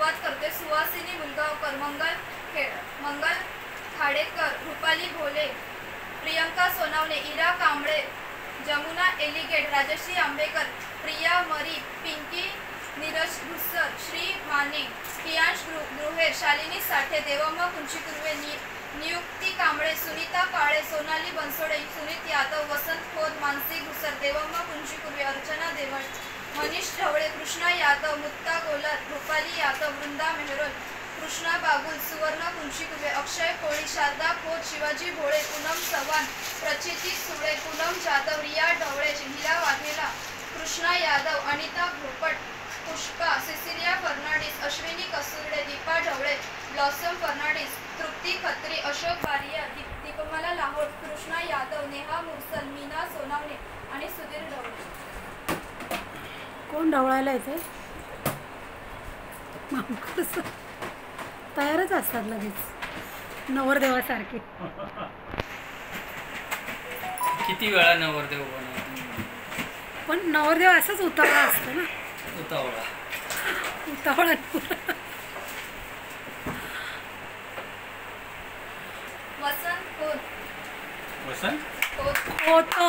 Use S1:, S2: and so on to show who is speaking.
S1: सुरुवात करते. सुहासिनी मुलगावकर, मंगल खाडेकर, रुपाली भोले, प्रियंका सोनावणे, इरा कांबळे, जमुना एलिगेट, राजश्री आंबेकर, प्रिया मरी, पिंकी नीरज घुसर, श्री माने, प्रियांश गृहे, शालिनी साठे, देवम्मा कुंचिकुर्वे, नियुक्ती कांबळे, सुनीता काळे, सोनाली बनसोडे, सुनीत यादव, वसंत खोत, मानसी घुसर, देवम्मा कुंचिकुर्वे, अर्चना देवळ, मनीष ढवळे, कृष्णा यादव, मुक्ता गोलर, रुपाली यादव, वृंदा मेहरोल, कृष्णा बागुल, सुवर्ण कुंचिकुर्वे, अक्षय कोळी, शारदा खोत, शिवाजी भोळे, पूनम चव्हाण, प्रचिती सुळे, पूनम जाधव, रिया ढवळे, हिला वाघेला, कृष्णा यादव, अनिता घोपट, पुष्पा, सिसिलिया फर्नांडिस, अश्विनी कसूरडे, दीपा ढवळे, ब्लॉसम फर्नांडिस, तृप्ती खत्री, अशोक बारिया, दीपमाला लाहोर, कृष्णा यादव, नेहा मुरसल, मीना सोनावणे आणि सुधीर ढवळे.
S2: कोण ढवळायला येते? तयारच असतात लगेच नवरदेवासारखे.
S3: किती वेळा नवरदेव बनवतो?
S2: पण नवरदेव असंच उतावळा असतं ना.
S3: उतावळा
S1: वसंत खोत,
S3: वसंत
S2: होतो.